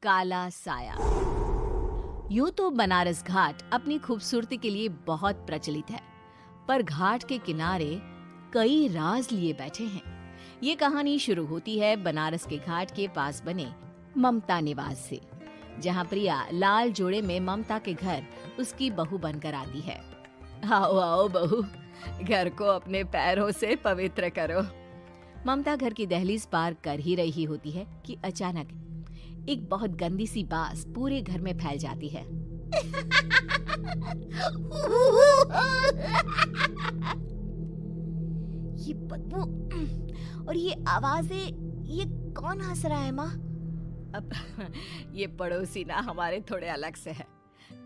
काला साया। यूं तो बनारस घाट अपनी खूबसूरती के लिए बहुत प्रचलित है, पर घाट के किनारे कई राज लिए बैठे हैं। ये कहानी शुरू होती है बनारस के घाट के पास बने ममता निवास से, जहाँ प्रिया लाल जोड़े में ममता के घर उसकी बहू बनकर आती है। आओ आओ बहू, घर को अपने पैरों से पवित्र करो। ममता घर की दहलीज पार कर ही रही होती है कि अचानक एक बहुत गंदी सी बास पूरे घर में फैल जाती है। ये बदबू और ये आवाजें, ये कौन हंस रहा है माँ? अब ये पड़ोसी ना हमारे थोड़े अलग से है।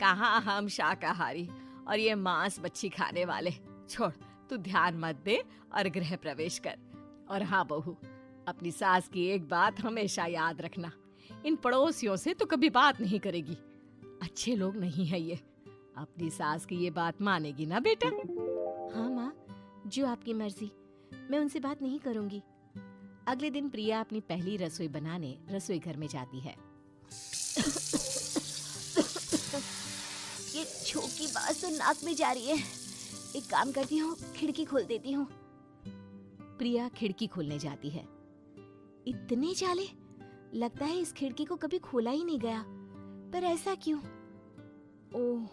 कहाँ हम शाकाहारी और ये मांस मच्छी खाने वाले। छोड़, तू ध्यान मत दे और गृह प्रवेश कर। और हाँ बहू, अपनी सास की एक बात हमेशा याद रखना, इन पड़ोसियों से तो कभी बात नहीं करेगी। अच्छे लोग नहीं है ये। अपनी सास की ये बात मानेगी ना बेटा? हाँ माँ, जो आपकी मर्जी, मैं उनसे बात नहीं करूंगी। अगले दिन प्रिया अपनी पहली रसोई बनाने रसोई घर में जाती है। ये छोटी बात तो नाक में जा रही है। एक काम करती हूँ, खिड़की खोल देती हूँ। प्रिया खिड़की खोलने जाती है। इतने जाले, लगता है इस खिड़की को कभी खोला ही नहीं गया। पर ऐसा क्यों? ओह,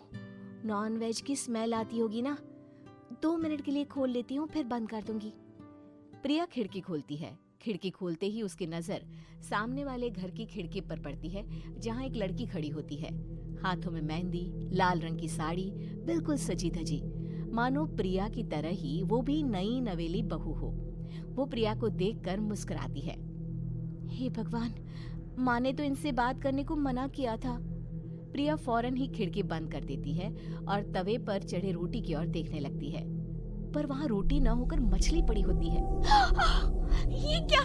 नॉन वेज की स्मेल आती होगी ना। 2 मिनट के लिए खोल लेती हूँ, फिर बंद कर दूंगी। प्रिया खिड़की खोलती है। खिड़की खोलते ही उसकी नजर सामने वाले घर की खिड़की पर पड़ती है, जहाँ एक लड़की खड़ी होती है। हाथों में मेहंदी, लाल रंग की साड़ी, बिल्कुल सजी धजी, मानो प्रिया की तरह ही वो भी नई नवेली बहू हो। वो प्रिया को देखकर मुस्कुराती है। हे भगवान, माँ ने तो इनसे बात करने को मना किया था। प्रिया फौरन ही खिड़की बंद कर देती है और तवे पर चढ़े रोटी की ओर देखने लगती है, पर वहाँ रोटी न होकर मछली पड़ी होती है। ये क्या?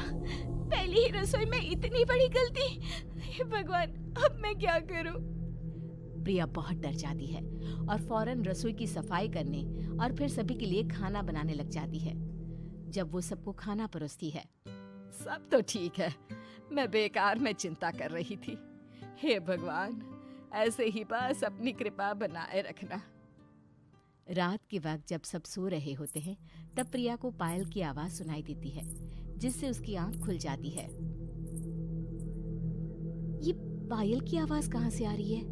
पहली ही रसोई में इतनी बड़ी गलती! हे भगवान, अब मैं क्या करूं? प्रिया बहुत डर जाती है और फौरन रसोई की सफाई करने और फिर सभी के लिए खाना बनाने लग जाती है। जब वो सबको खाना परोसती है, सब तो ठीक है, मैं बेकार में चिंता कर रही थी। हे भगवान, ऐसे ही बस अपनी कृपा बनाए रखना। रात के वक्त जब सब सो रहे होते हैं, तब प्रिया को पायल की आवाज सुनाई देती है, जिससे उसकी आंख खुल जाती है। ये पायल की आवाज कहाँ से आ रही है?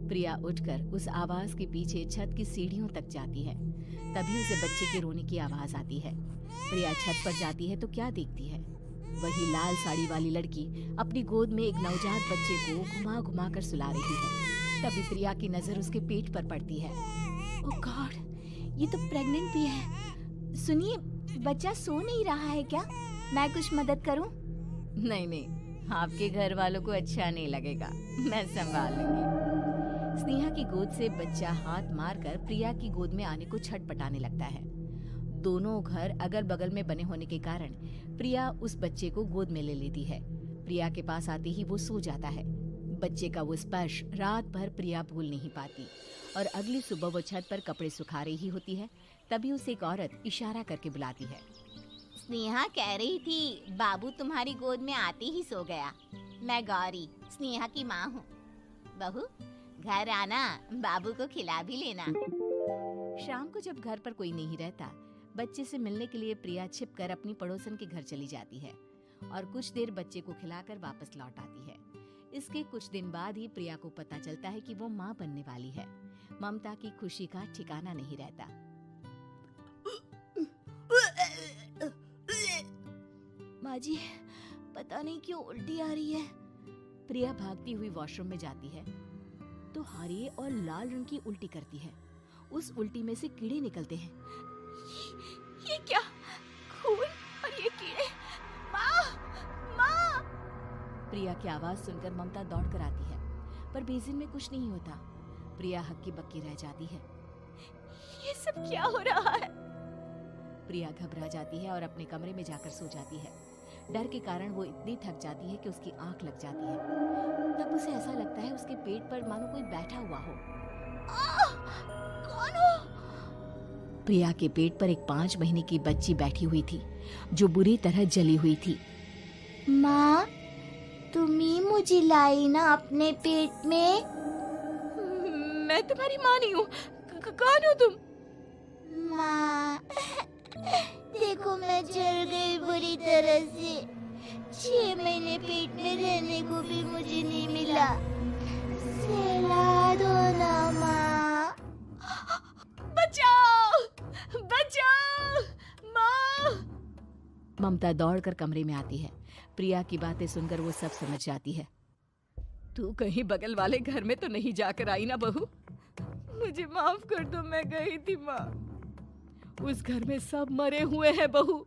प्रिया उठकर उस आवाज के पीछे छत की सीढ़ियों तक जाती है। तभी उसे बच्चे के रोने की आवाज आती है। प्रिया छत पर जाती है तो क्या देखती है? वही लाल साड़ी वाली लड़की अपनी गोद में एक नवजात बच्चे को घुमा घुमा कर सुला रही है। तभी प्रिया की नजर उसके पेट पर पड़ती है। ओह गॉड, ये तो प्रेग्नेंट भी है। सुनिए, बच्चा सो नहीं रहा है क्या? मैं कुछ मदद करूं? नहीं नहीं, आपके घर वालों को अच्छा नहीं लगेगा, मैं संभाल लूंगी। स्नेहा की गोद से बच्चा हाथ मारकर प्रिया की गोद में आने को छटपटाने लगता है। दोनों घर अगल बगल में बने होने के कारण प्रिया उस बच्चे को गोद में ले लेती है। प्रिया के पास आते ही वो सो जाता है। बच्चे का वो स्पर्श रात भर प्रिया भूल नहीं पाती और अगली सुबह वो छत पर कपड़े सुखा रही होती है। तभी उसे एक औरत इशारा करके बुलाती है। स्नेहा कह रही थी बाबू तुम्हारी गोद में आते ही सो गया। मैं गौरी, स्नेहा की माँ हूँ। बहू, घर आना, बाबू को खिला भी लेना। शाम को जब घर पर कोई नहीं रहता, बच्चे से मिलने के लिए प्रिया छिपकर अपनी पड़ोसन के घर चली जाती है और कुछ देर बच्चे को खिलाकर वापस लौट आती है। इसके कुछ दिन बाद ही प्रिया को पता चलता है कि वो माँ बनने वाली है। ममता की खुशी का ठिकाना नहीं रहता। माँ जी, पता नहीं क्यों उल्टी आ रही है। प्रिया भागती हुई वॉशरूम में जाती है तो हरे और लाल रंग की उल्टी करती है। उस उल्टी में से कीड़े निकलते हैं। ये क्या? खून और ये कीड़े! माँ! माँ! प्रिया की आवाज सुनकर ममता दौड़ कर आती है, पर बेसिन में कुछ नहीं होता। प्रिया हक्की बक्की रह जाती है। ये सब क्या हो रहा है? प्रिया घबरा जाती है और अपने कमरे में जाकर सो जाती है। डर के कारण वो इतनी थक जाती है कि उसकी आंख लग जाती है। तब उसे ऐसा लगता है उसके पेट पर मानो कोई बैठा हुआ हो। कौन हो? प्रिया के पेट पर एक 5 महीने की बच्ची बैठी हुई थी, जो बुरी तरह जली हुई थी। माँ, तुम ही मुझे लाई ना अपने पेट में। मैं तुम्हारी माँ नहीं हूँ। कौन हो तुम? माँ, देखो मैं जल गई बुरी तरह से। 6 महीने पेट में रहने को भी मुझे नहीं मिला। सहला दो ना माँ। बचाओ, बचाओ, माँ। ममता दौड़कर कमरे में आती है। प्रिया की बातें सुनकर वो सब समझ जाती है। तू कहीं बगल वाले घर में तो नहीं जाकर आई ना बहू? मुझे माफ कर दो, मैं गई थी माँ। उस घर में सब मरे हुए हैं बहू।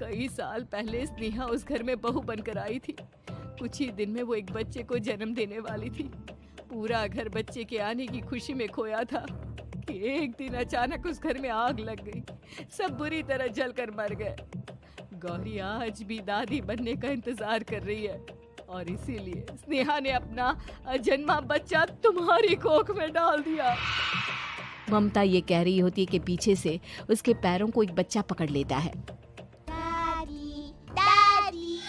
कई साल पहले स्नेहा उस घर में बहू बनकर आई थी। कुछ ही दिन में वो एक बच्चे को जन्म देने वाली थी। पूरा घर बच्चे के आने की खुशी में खोया था कि एक दिन अचानक उस घर में आग लग गई। सब बुरी तरह जलकर मर गए। गौरी आज भी दादी बनने का इंतजार कर रही है और इसीलिए स्नेहा ने अपना अजन्मा बच्चा तुम्हारी कोख में डाल दिया। ममता ये कह रही होती है कि पीछे से उसके पैरों को एक बच्चा पकड़ लेता है। दादी, दादी।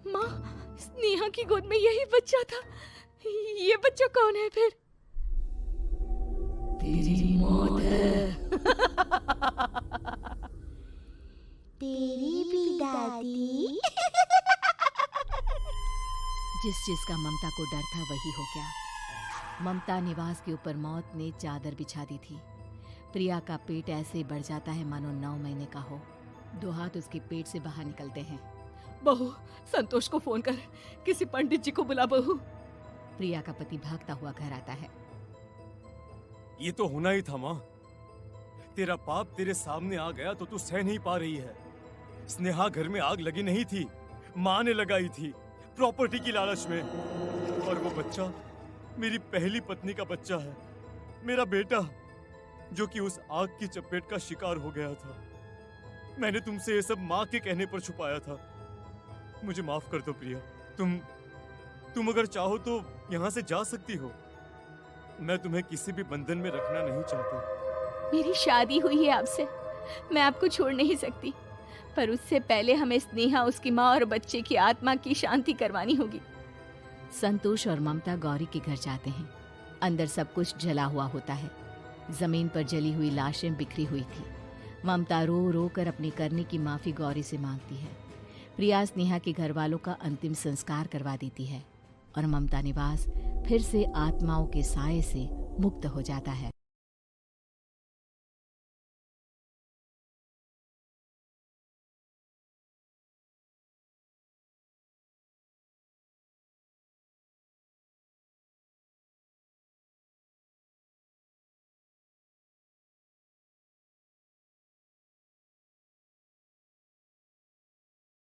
माँ, स्नेहा की गोद में यही बच्चा था। ये बच्चा कौन है फिर? तेरी मौत है। तेरी भी दादी। जिस चीज का ममता को डर था वही हो गया। ममता निवास के ऊपर मौत ने चादर बिछा दी थी। प्रिया का पेट ऐसे बढ़ जाता है मानो 9 महीने का हो। 2 हाथ उसके पेट से बाहर निकलते हैं। बहू, संतोष को फोन कर, किसी पंडित जी को बुला बहू। प्रिया का पति भागता हुआ घर आता है। ये तो होना ही था माँ। तेरा पाप तेरे सामने आ गया तो तू सह नहीं पा रही है। स्नेहा घर में आग लगी नहीं थी, माँ ने लगाई थी, प्रॉपर्टी की लालच में। और वो बच्चा मेरी पहली पत्नी का बच्चा है, मेरा बेटा, जो कि उस आग की चपेट का शिकार हो गया था। मैंने तुमसे ये सब माँ के कहने पर छुपाया था। मुझे माफ कर दो प्रिया। तुम अगर चाहो तो यहाँ से जा सकती हो। मैं तुम्हें किसी भी बंधन में रखना नहीं चाहता। मेरी शादी हुई है आपसे, मैं आपको छोड़ नहीं सकती, पर उससे पहले हमें स्नेहा, उसकी माँ और बच्चे की आत्मा की शांति करवानी होगी। संतोष और ममता गौरी के घर जाते हैं। अंदर सब कुछ जला हुआ होता है। जमीन पर जली हुई लाशें बिखरी हुई थी। ममता रो रो कर अपनी करने की माफी गौरी से मांगती है। प्रिया स्नेहा के घर वालों का अंतिम संस्कार करवा देती है और ममता निवास फिर से आत्माओं के साए से मुक्त हो जाता है।